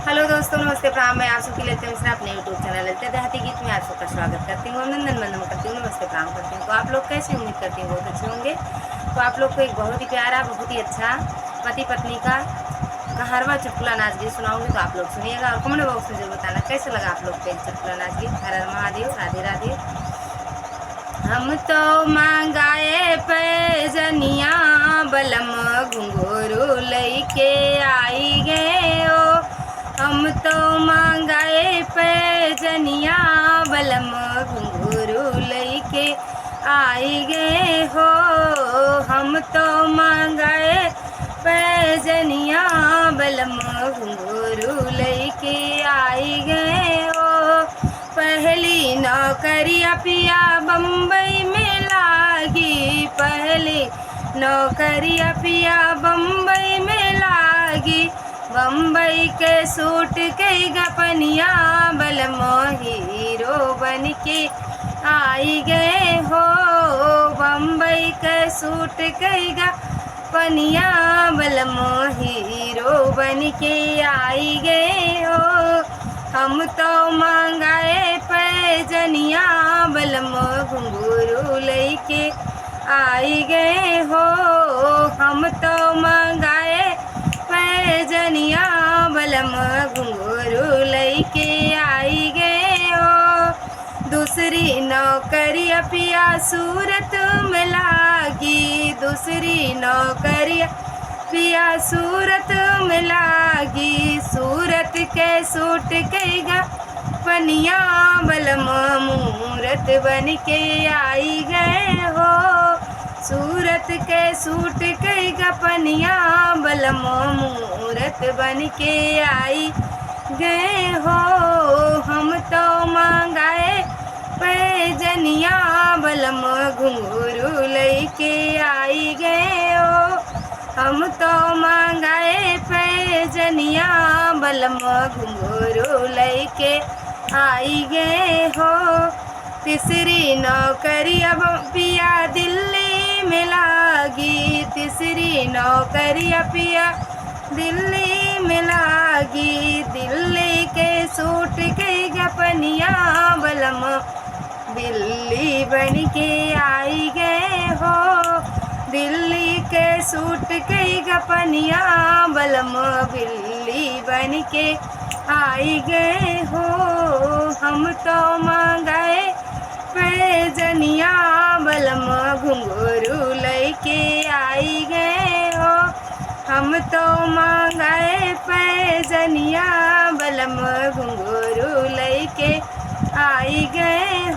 Hello दोस्तों, नमस्ते प्रणाम। मैं आप सबके लेते मिश्रा अपने यूट्यूब चैनल ललिता देहाती गीत में आप सबका स्वागत करती हूँ। अभिनंदन वंदन करती हूँ, नमस्ते प्रणाम करती हूँ। तो आप लोग कैसे, उम्मीद करती हूँ बहुत अच्छे होंगे। तो आप लोग को एक बहुत ही प्यारा, बहुत ही अच्छा पति पत्नी का कहारवा चुटकुला नाच गीत सुनाऊंगी। तो आप लोग सुनिएगा और कमेंट बॉक्स में जरूर बताना कैसा लगा आप लोग को चुटकुला नाच गीत। हर हर महादेव, राधे राधे। हम तो मंगाए पैजनिया बलम घुंघरू लैके आई गए ओ। हम तो मंगाए पैजनिया बलम घुंघरू लैके आई गए हो। हम तो मंगाए पैजनिया बलम घुंघरू लैके आई गए हो। पहली नौकरिया पिया बम्बई में लागी, पहली नौकरिया पिया बम्बई में लागी। बम्बई के सूट के गपनिया बलमो हीरो बन के आई गए हो। बम्बई के सूट के गपनिया बलमो हीरो बन के आई गए हो। हम तो मंगाए पैजनिया बलम घुंघरू लैके आई गए हो। हम तो मंगाए पैजनिया बलम घुंघरू लैके आई गए हो। दूसरी नौकरिया पिया सूरत में लागी, दूसरी नौकरिया पिया सूरत में लागी। सूरत के सूट के गपनिया बलम मूरत बन के आई गए हो। सूरत के सूट के गपनिया बलम मूरत बन के आई गए हो। हम तो मंगाए पैजनिया बलम घुंघरू लैके आई गए हो। हम तो मंगाए पैजनिया बलम घुंघरू लैके आई गए हो। तीसरी नौकरिया पिया दिल्ली में लागी, तीसरी नौकरिया पिया दिल्ली में लागी। दिल्ली के सूट के गपनिया बलम दिल्ली बन के आई गए हो। दिल्ली के सूट के गपनिया बलम बिल्ली बन के आई गए हो। हम तो मंगाए पैजनिया बलम घुंघरू लैके आई गए हो। हम तो मंगाए पैजनिया बलम घुंघरू लैके आई गए